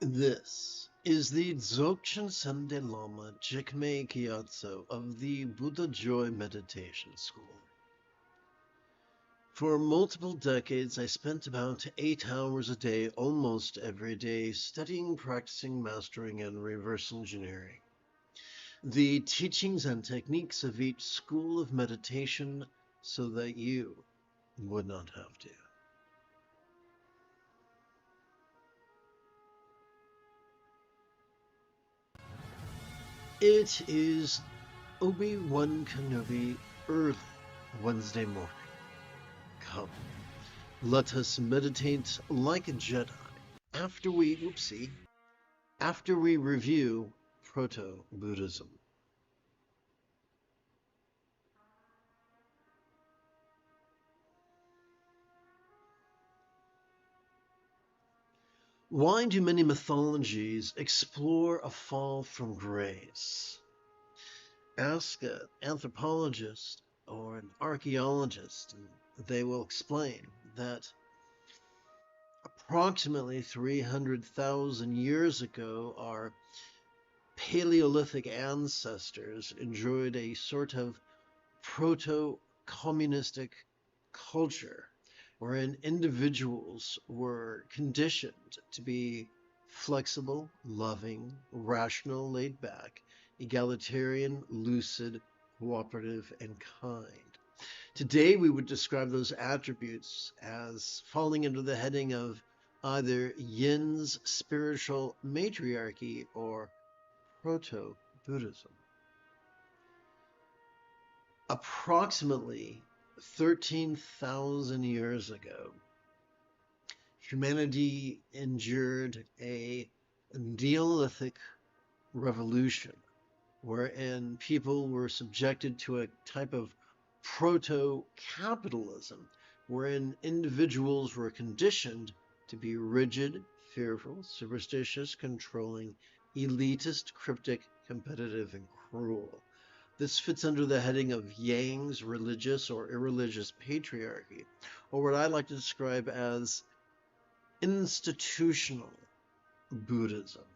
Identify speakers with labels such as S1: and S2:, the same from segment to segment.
S1: This is the Dzogchen Sunday Lama Jigme Gyatso of the Buddha Joy Meditation School. For multiple decades, I spent about 8 hours a day, almost every day, studying, practicing, mastering, and reverse engineering the teachings and techniques of each school of meditation so that you would not have to. It is Obi-Wan Kenobi early Wednesday morning. Come, let us meditate like a Jedi after we review Proto-Buddhism. Why do many mythologies explore a fall from grace? Ask an anthropologist or an archaeologist, and they will explain that approximately 300,000 years ago, our Paleolithic ancestors enjoyed a sort of proto-communistic culture wherein individuals were conditioned to be flexible, loving, rational, laid back, egalitarian, lucid, cooperative, and kind. Today, we would describe those attributes as falling under the heading of either Yin's spiritual matriarchy or Proto-Buddhism. Approximately 13,000 years ago, humanity endured a Neolithic revolution wherein people were subjected to a type of proto-capitalism wherein individuals were conditioned to be rigid, fearful, superstitious, controlling, elitist, cryptic, competitive, and cruel. This fits under the heading of Yang's religious or irreligious patriarchy, or what I like to describe as institutional Buddhism.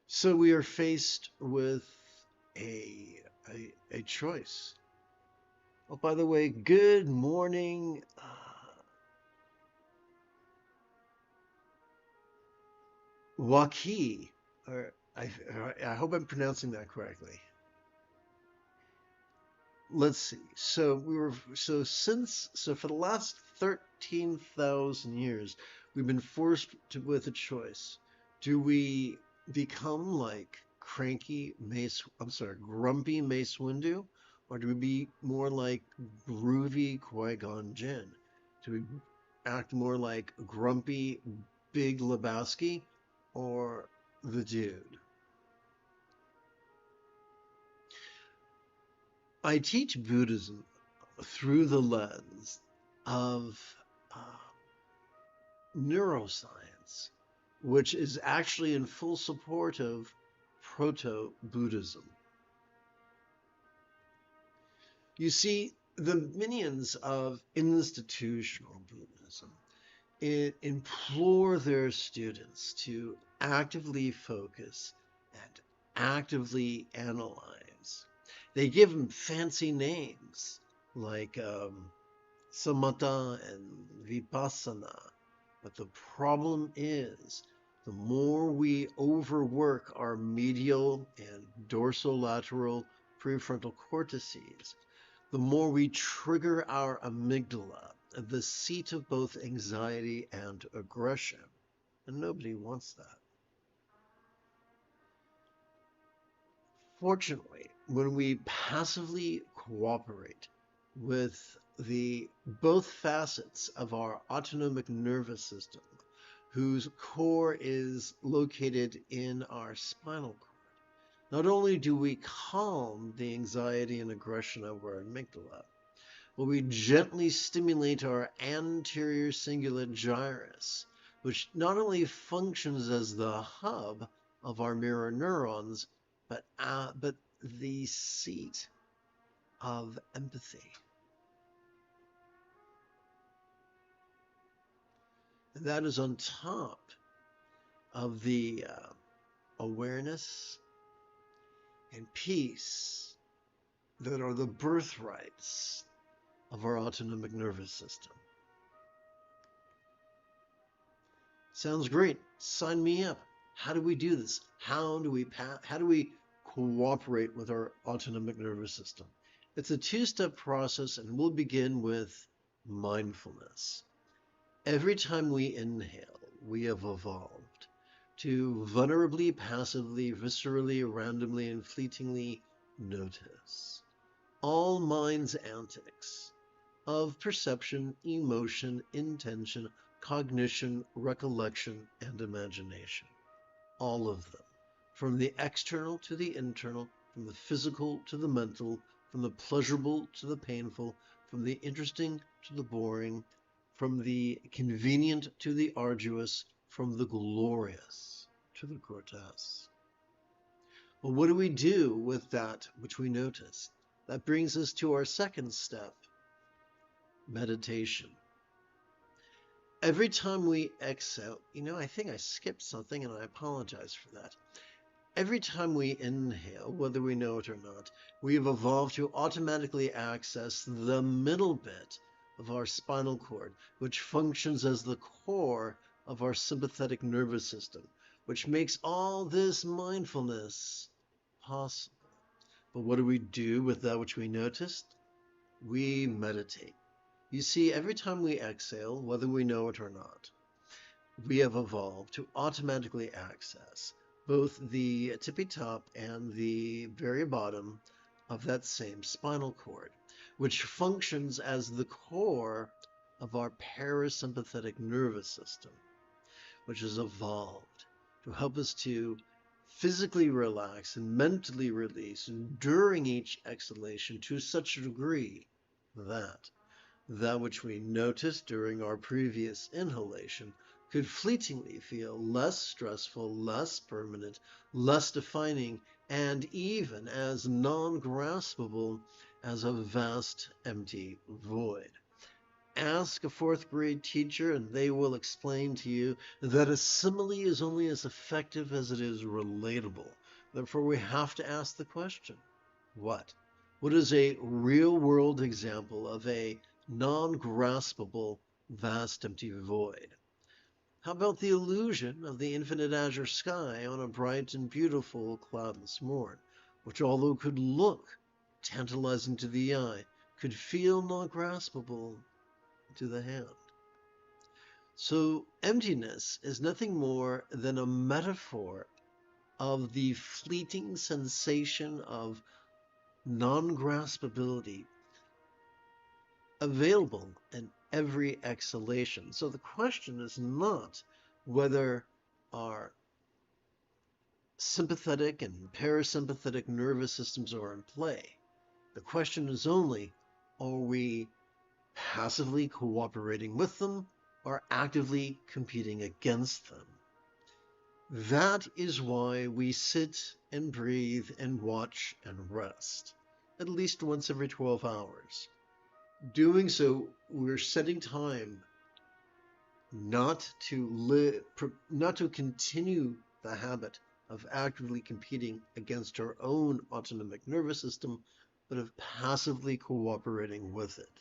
S1: So we are faced with a choice. Oh, by the way, good morning. Waki, or I hope I'm pronouncing that correctly. Let's see. So for the last 13,000 years, we've been forced with a choice. Do we become like grumpy Mace Windu, or do we be more like groovy Qui-Gon Jinn? Do we act more like grumpy Big Lebowski, or the dude? I teach Buddhism through the lens of neuroscience, which is actually in full support of Proto-Buddhism. You see, the minions of institutional Buddhism implore their students to actively focus and actively analyze. They give them fancy names like samatha and vipassana. But the problem is, the more we overwork our medial and dorsolateral prefrontal cortices, the more we trigger our amygdala, the seat of both anxiety and aggression. And nobody wants that. Fortunately, when we passively cooperate with both facets of our autonomic nervous system, whose core is located in our spinal cord, not only do we calm the anxiety and aggression of our amygdala, but we gently stimulate our anterior cingulate gyrus, which not only functions as the hub of our mirror neurons, but the seat of empathy. And that is on top of the awareness and peace that are the birthrights of our autonomic nervous system. Sounds great. Sign me up. How do we do this? How do we cooperate with our autonomic nervous system? It's a two-step process, and we'll begin with mindfulness. Every time we inhale, we have evolved to vulnerably, passively, viscerally, randomly, and fleetingly notice all mind's antics of perception, emotion, intention, cognition, recollection, and imagination. All of them. From the external to the internal, from the physical to the mental, from the pleasurable to the painful, from the interesting to the boring, from the convenient to the arduous, from the glorious to the grotesque. Well, what do we do with that which we notice? That brings us to our second step, meditation. Every time we exhale, I think I skipped something and I apologize for that. Every time we inhale, whether we know it or not, we have evolved to automatically access the middle bit of our spinal cord, which functions as the core of our sympathetic nervous system, which makes all this mindfulness possible. But what do we do with that which we noticed? We meditate. You see, every time we exhale, whether we know it or not, we have evolved to automatically access both the tippy top and the very bottom of that same spinal cord, which functions as the core of our parasympathetic nervous system, which has evolved to help us to physically relax and mentally release during each exhalation to such a degree that that which we noticed during our previous inhalation could fleetingly feel less stressful, less permanent, less defining, and even as non-graspable as a vast empty void. Ask a fourth grade teacher and they will explain to you that a simile is only as effective as it is relatable. Therefore, we have to ask the question, what? What is a real-world example of a non-graspable, vast empty void? How about the illusion of the infinite azure sky on a bright and beautiful cloudless morn, which although could look tantalizing to the eye, could feel not graspable to the hand? So emptiness is nothing more than a metaphor of the fleeting sensation of non-graspability available in every exhalation. So the question is not whether our sympathetic and parasympathetic nervous systems are in play. The question is only, are we passively cooperating with them or actively competing against them? That is why we sit and breathe and watch and rest, at least once every 12 hours. Doing so, we're setting time not to continue the habit of actively competing against our own autonomic nervous system, but of passively cooperating with it.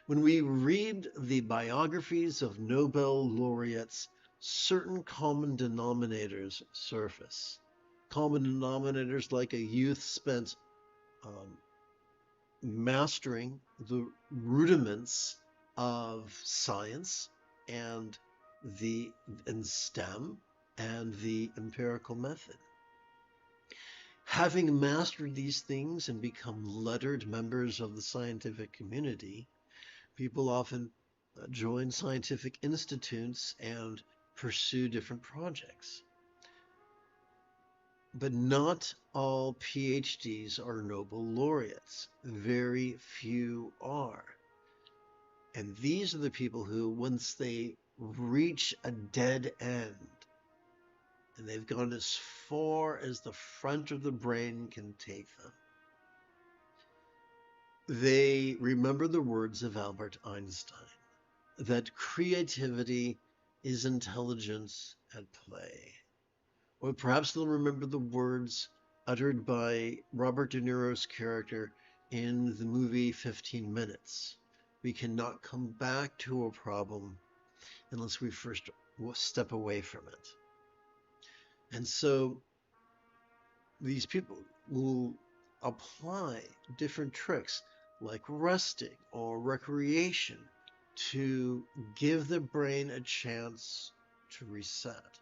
S1: When we read the biographies of Nobel laureates, certain common denominators surface. Common denominators like a youth spent mastering the rudiments of science and STEM and the empirical method. Having mastered these things and become lettered members of the scientific community, people often join scientific institutes and pursue different projects. But not all PhDs are Nobel laureates. Very few are. And these are the people who, once they reach a dead end, and they've gone as far as the front of the brain can take them, they remember the words of Albert Einstein, that creativity is intelligence at play. Or perhaps they'll remember the words uttered by Robert De Niro's character in the movie 15 Minutes. We cannot come back to a problem unless we first step away from it. And so these people will apply different tricks like resting or recreation to give the brain a chance to reset.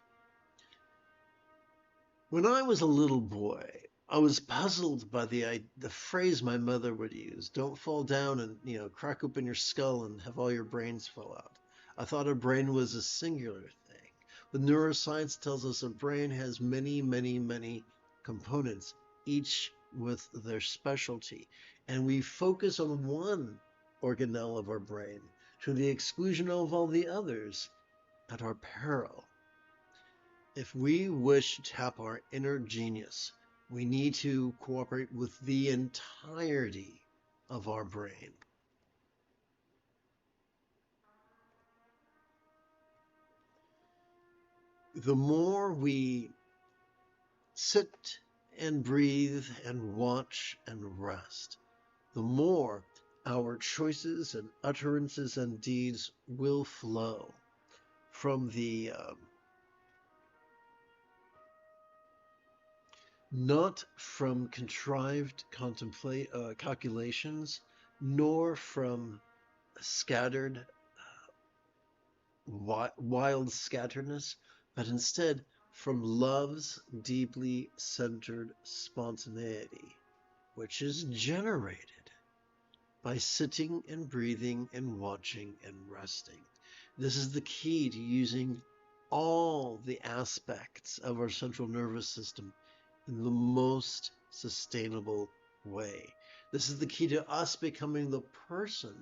S1: When I was a little boy, I was puzzled by the phrase my mother would use, don't fall down and, crack open your skull and have all your brains fall out. I thought a brain was a singular thing. But neuroscience tells us a brain has many, many, many components, each with their specialty. And we focus on one organelle of our brain to the exclusion of all the others at our peril. If we wish to tap our inner genius, we need to cooperate with the entirety of our brain. The more we sit and breathe and watch and rest, the more our choices and utterances and deeds will flow from the not from contrived calculations, nor from scattered, wild scatteredness, but instead from love's deeply centered spontaneity, which is generated by sitting and breathing and watching and resting. This is the key to using all the aspects of our central nervous system in the most sustainable way. This is the key to us becoming the person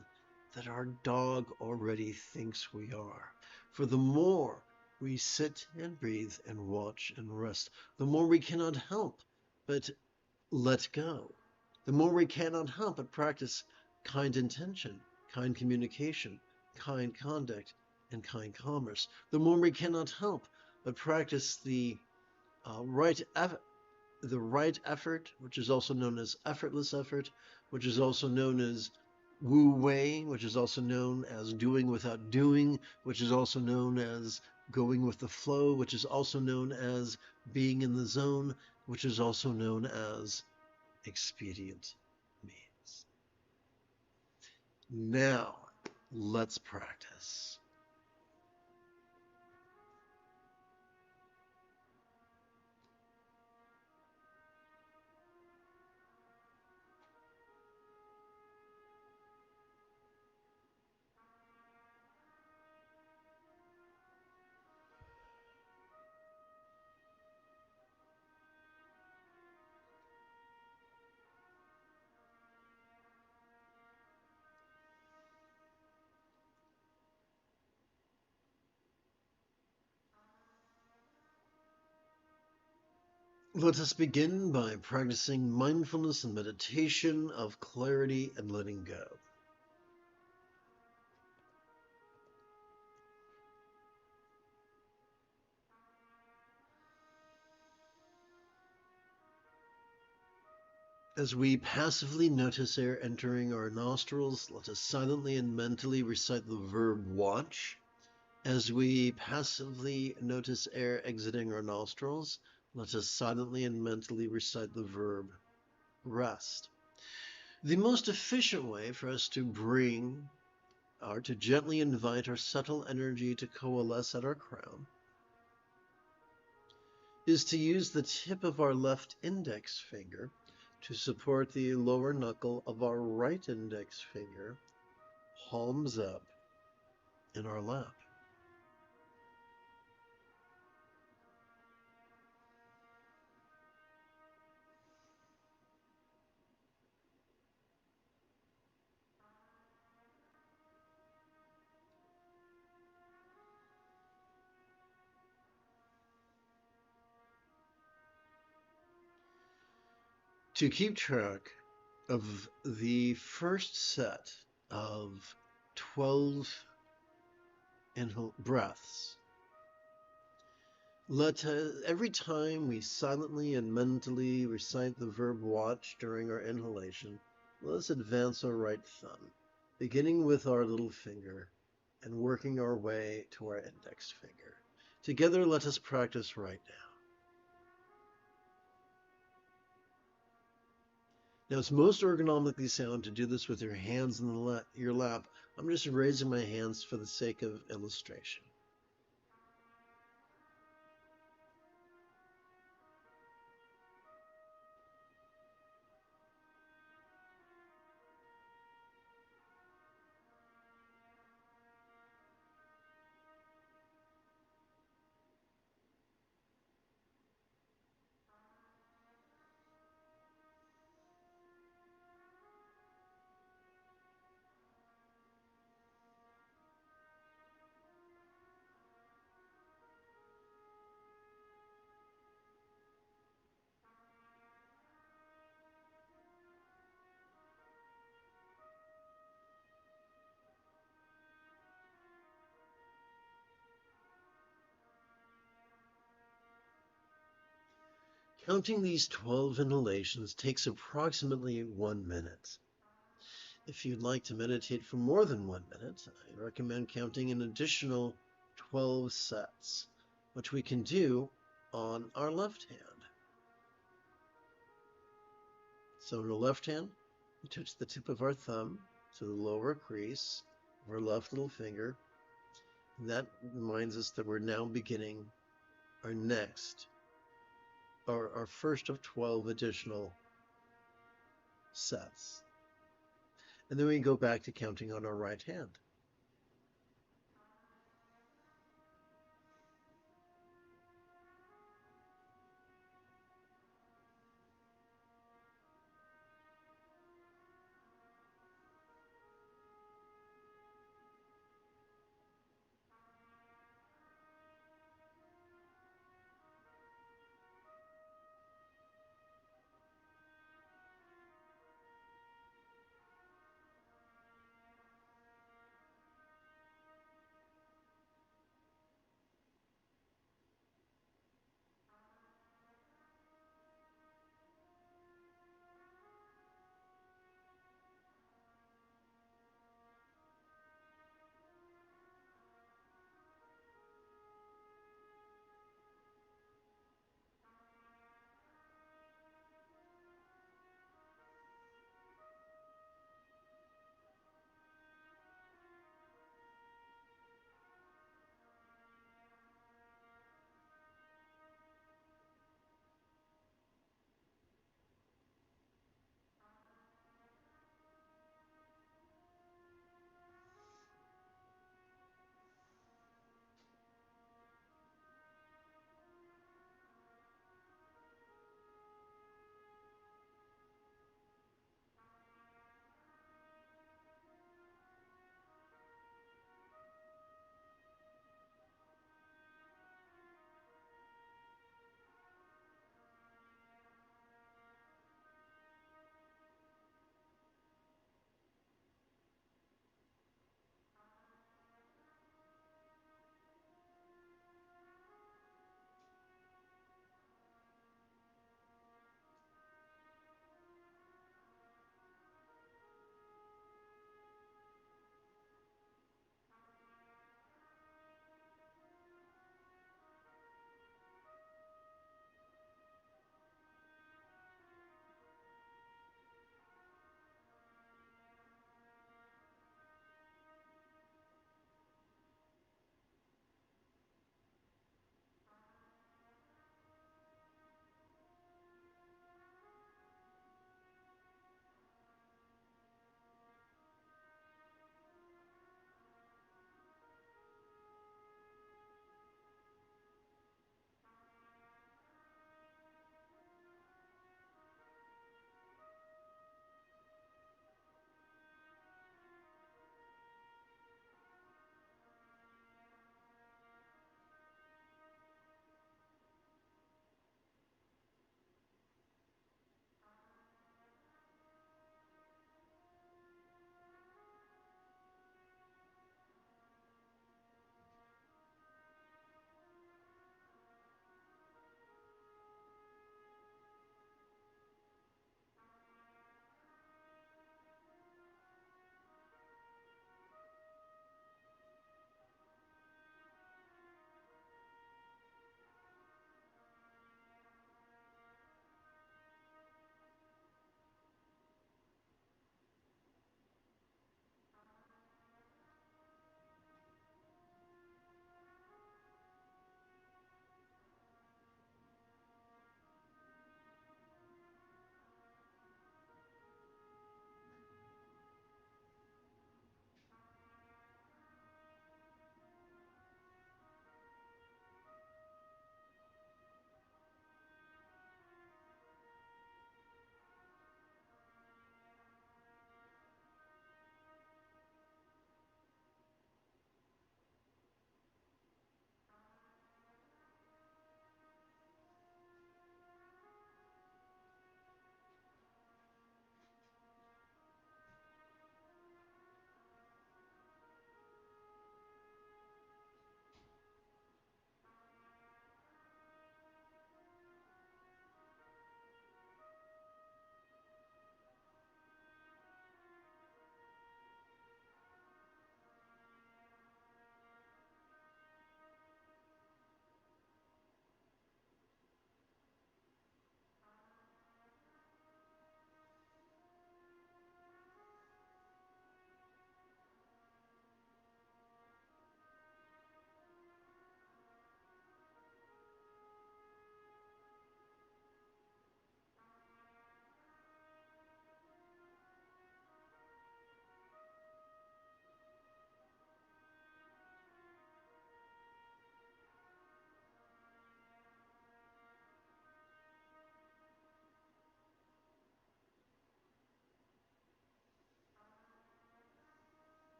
S1: that our dog already thinks we are. For the more we sit and breathe and watch and rest, the more we cannot help but let go. The more we cannot help but practice kind intention, kind communication, kind conduct, and kind commerce. The more we cannot help but practice the right effort, which is also known as effortless effort, which is also known as Wu Wei, which is also known as doing without doing, which is also known as going with the flow, which is also known as being in the zone, which is also known as expedient means. Now, let's practice. Let us begin by practicing mindfulness and meditation of clarity and letting go. As we passively notice air entering our nostrils, let us silently and mentally recite the verb watch. As we passively notice air exiting our nostrils, let us silently and mentally recite the verb rest. The most efficient way for us to bring or to gently invite our subtle energy to coalesce at our crown is to use the tip of our left index finger to support the lower knuckle of our right index finger, palms up, in our lap. To keep track of the first set of 12 breaths, Every time we silently and mentally recite the verb watch during our inhalation, let us advance our right thumb, beginning with our little finger and working our way to our index finger. Together, let us practice right now. Now, it's most ergonomically sound to do this with your hands in your lap. I'm just raising my hands for the sake of illustration. Counting these 12 inhalations takes approximately 1 minute. If you'd like to meditate for more than 1 minute, I recommend counting an additional 12 sets, which we can do on our left hand. So in the left hand, we touch the tip of our thumb to the lower crease of our left little finger. And that reminds us that we're now beginning our our first of 12 additional sets. And then we go back to counting on our right hand.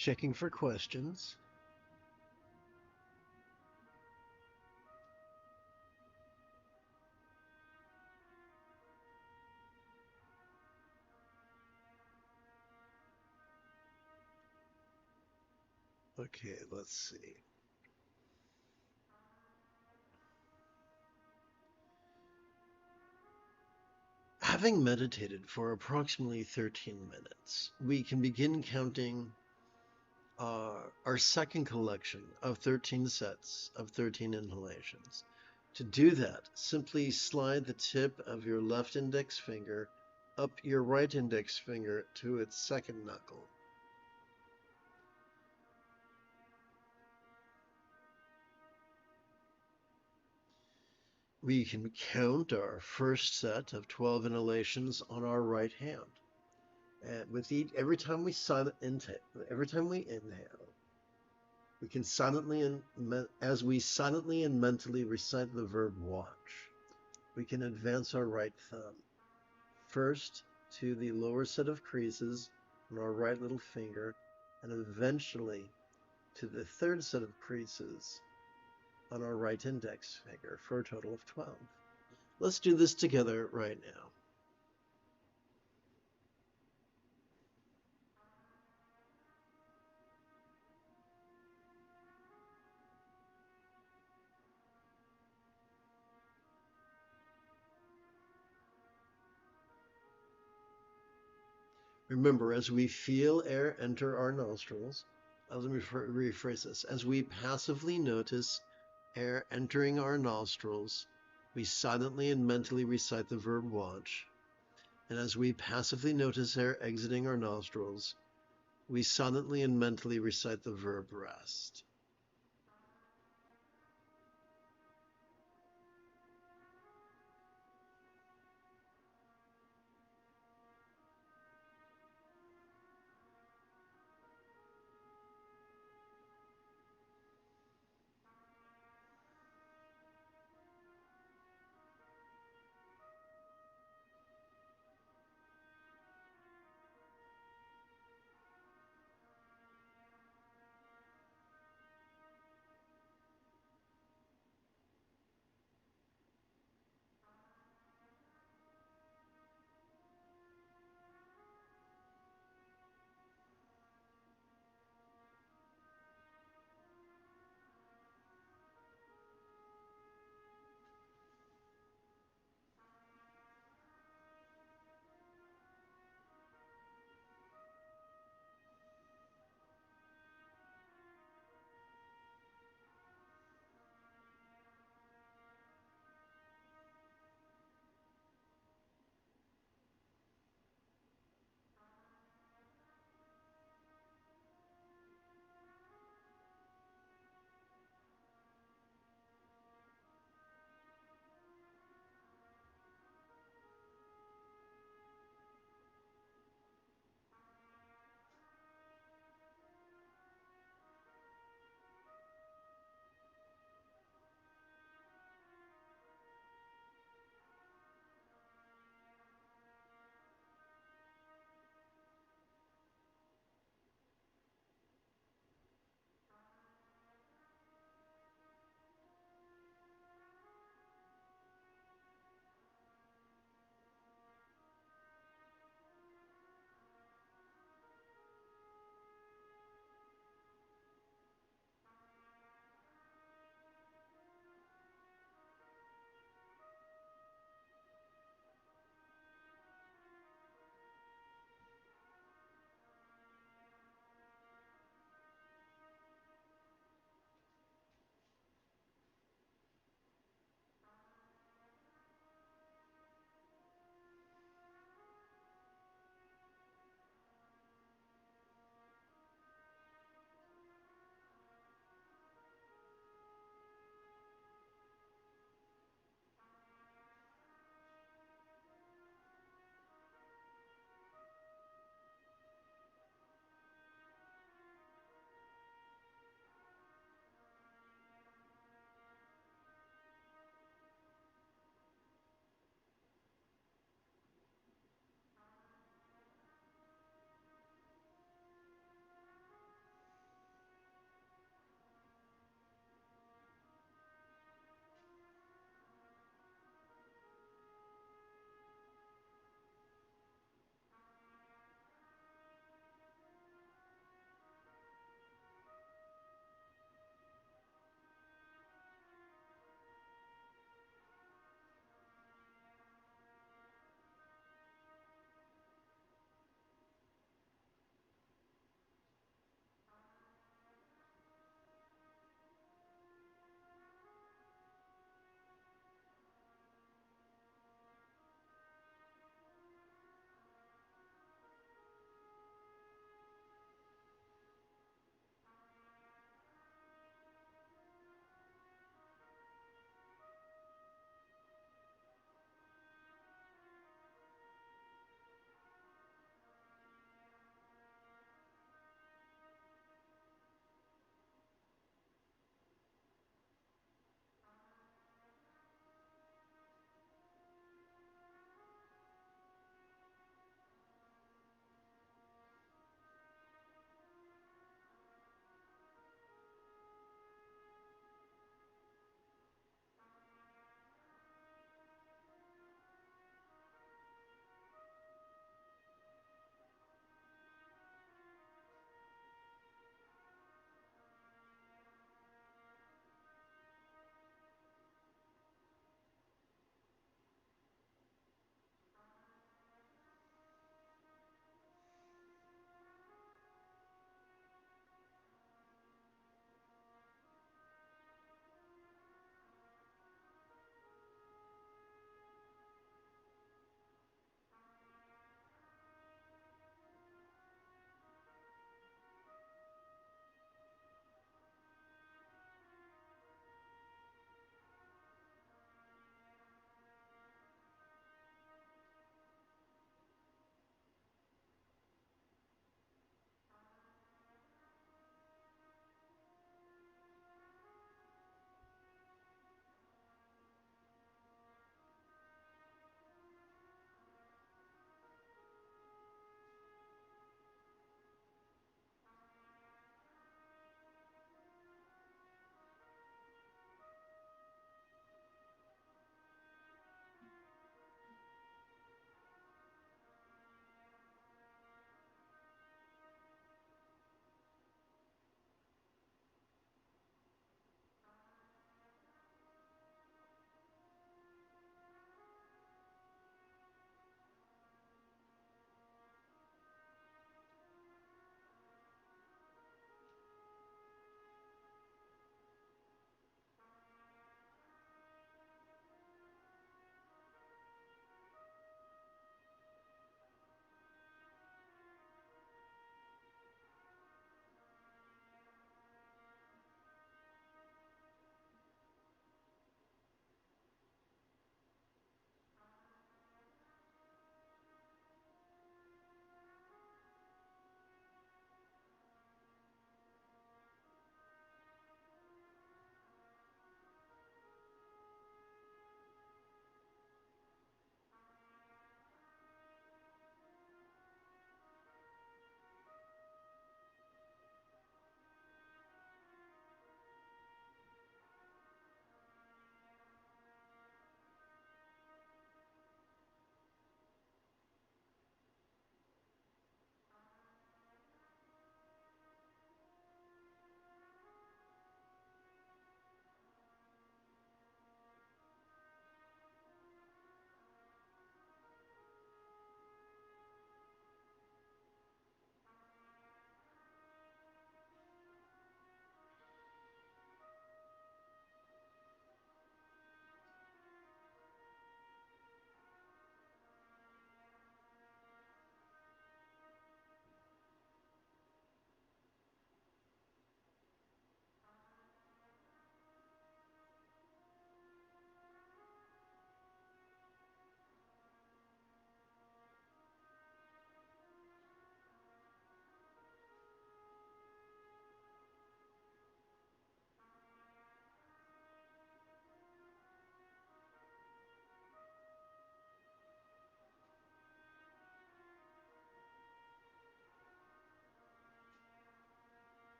S1: Checking for questions. Okay, let's see. Having meditated for approximately 13 minutes, we can begin counting our second collection of 13 sets of 13 inhalations. To do that, simply slide the tip of your left index finger up your right index finger to its second knuckle. We can count our first set of 12 inhalations on our right hand. And with every time we inhale, we can as we silently and mentally recite the verb watch, we can advance our right thumb first to the lower set of creases on our right little finger, and eventually to the third set of creases on our right index finger for a total of 12. Let's do this together right now. Remember, as we feel air enter our nostrils, let me rephrase this. As we passively notice air entering our nostrils, we silently and mentally recite the verb watch. And as we passively notice air exiting our nostrils, we silently and mentally recite the verb rest.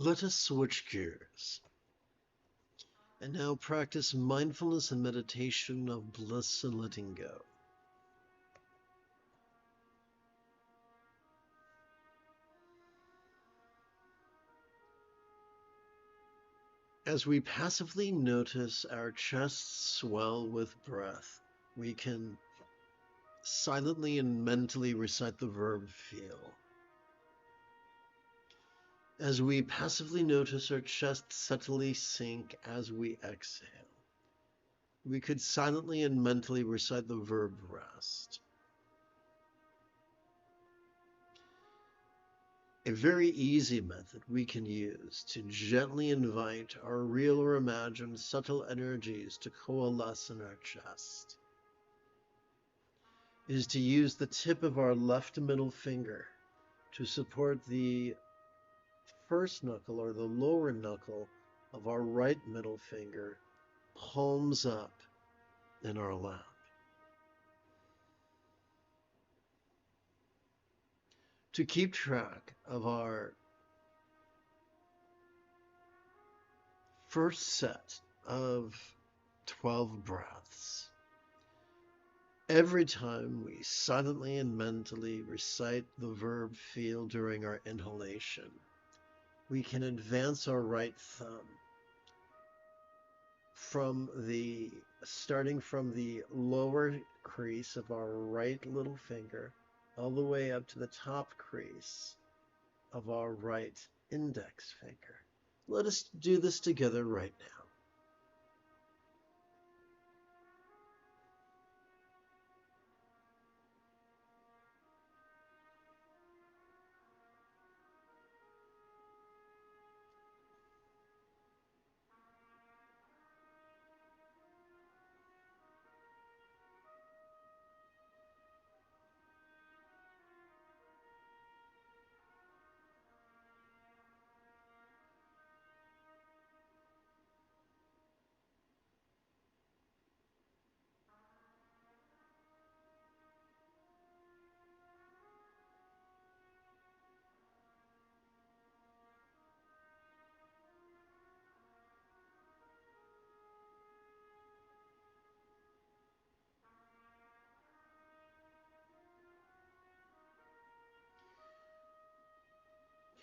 S1: Let us switch gears and now practice mindfulness and meditation of bliss and letting go. As we passively notice our chest swell with breath, we can silently and mentally recite the verb feel. As we passively notice our chest subtly sink as we exhale, we could silently and mentally recite the verb rest. A very easy method we can use to gently invite our real or imagined subtle energies to coalesce in our chest is to use the tip of our left middle finger to support the first knuckle or the lower knuckle of our right middle finger, palms up in our lap. To keep track of our first set of 12 breaths, every time we silently and mentally recite the verb feel during our inhalation, we can advance our right thumb starting from the lower crease of our right little finger all the way up to the top crease of our right index finger. Let us do this together right now.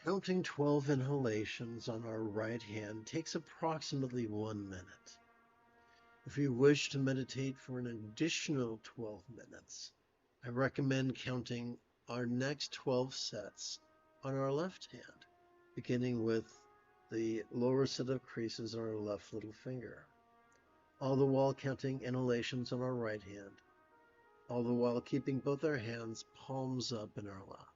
S1: Counting 12 inhalations on our right hand takes approximately 1 minute. If you wish to meditate for an additional 12 minutes, I recommend counting our next 12 sets on our left hand, beginning with the lower set of creases on our left little finger, all the while counting inhalations on our right hand, all the while keeping both our hands palms up in our lap.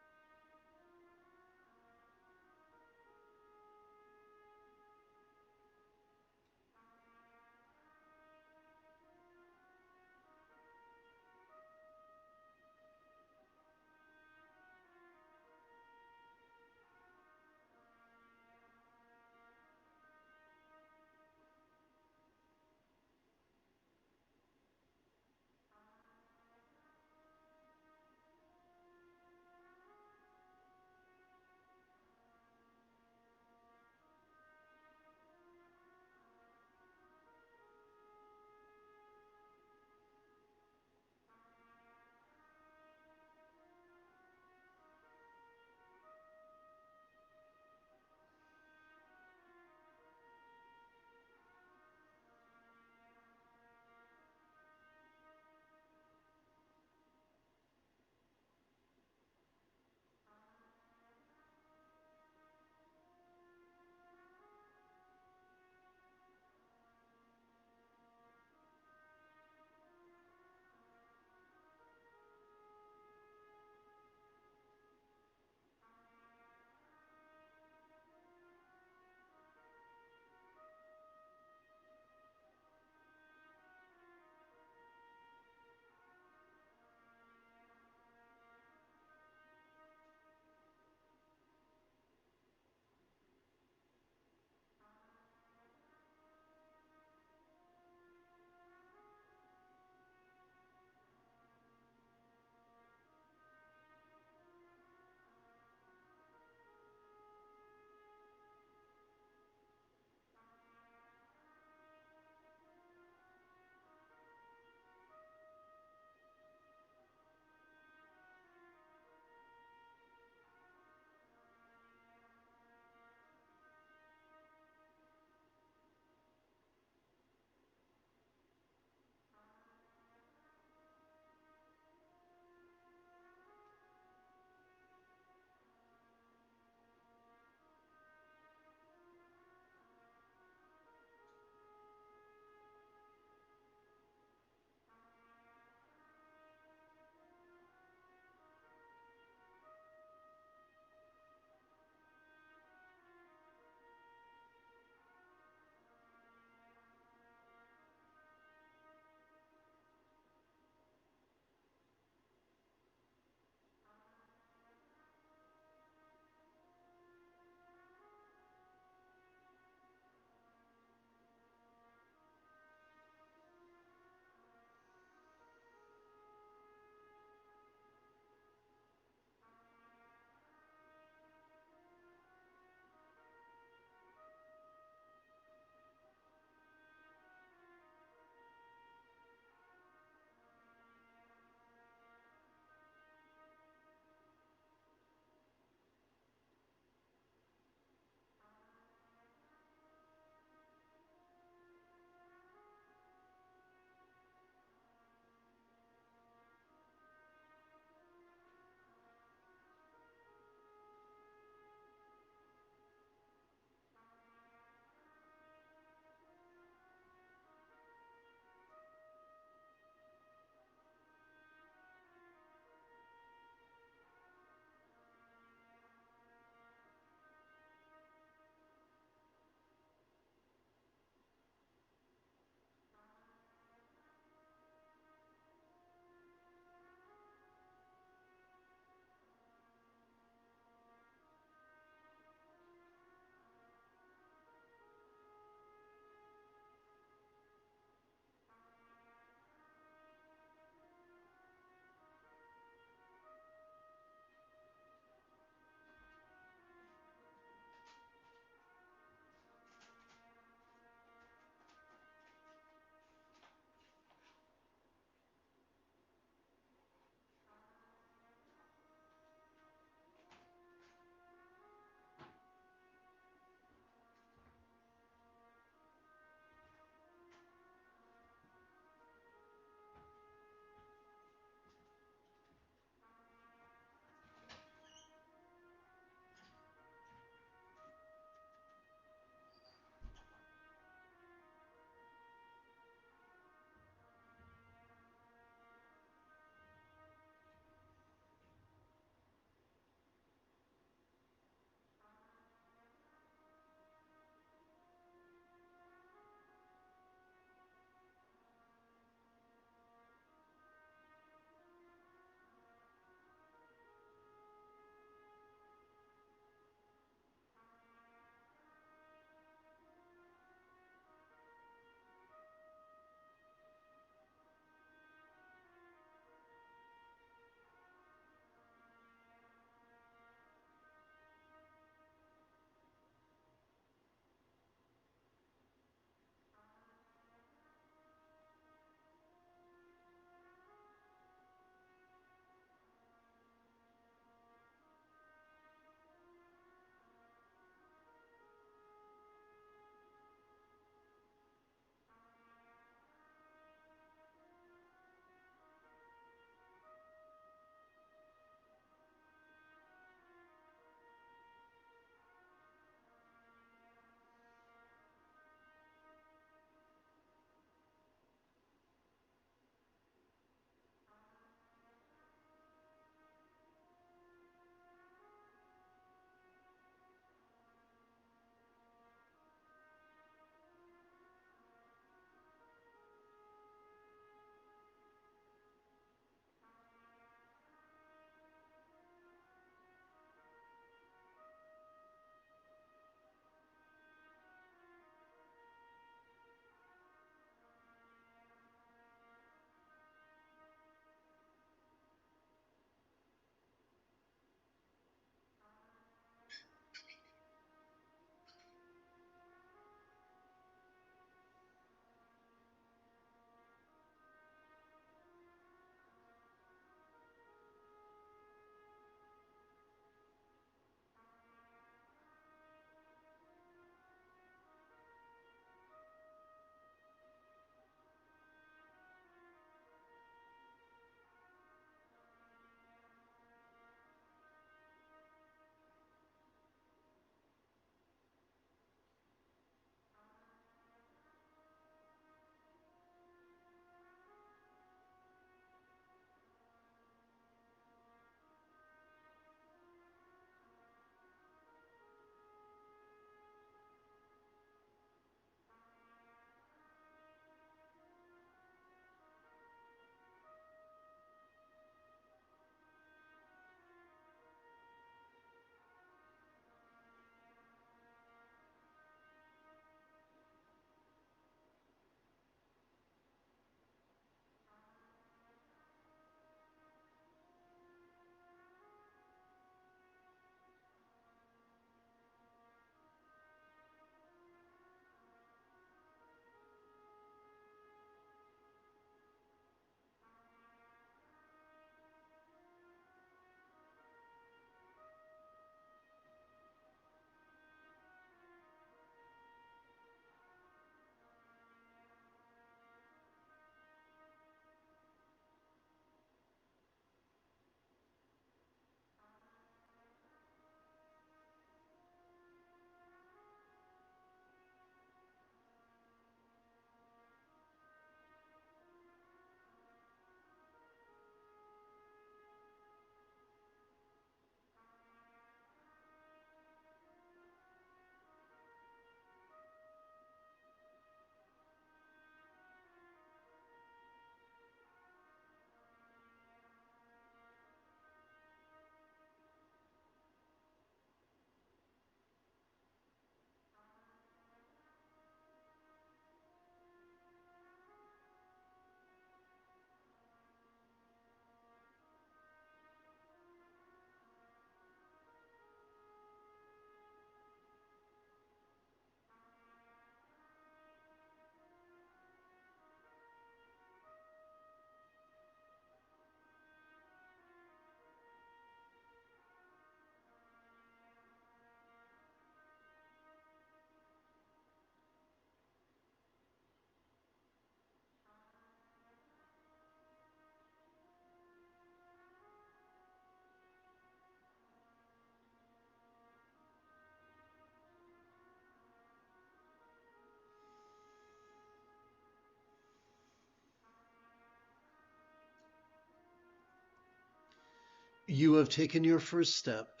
S1: You have taken your first step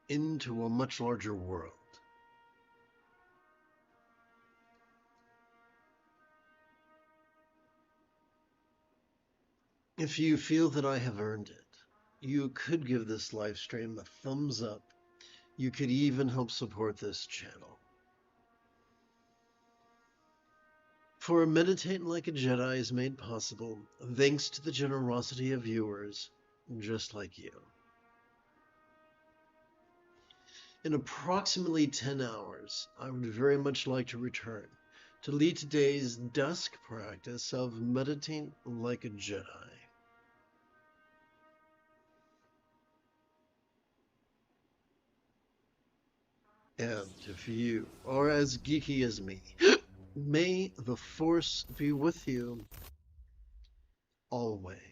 S1: into a much larger world. If you feel that I have earned it, you could give this live stream a thumbs up. You could even help support this channel. For Meditating Like a Jedi is made possible thanks to the generosity of viewers just like you. In approximately 10 hours, I would very much like to return to lead today's dusk practice of Meditating Like a Jedi. And if you are as geeky as me, may the Force be with you always.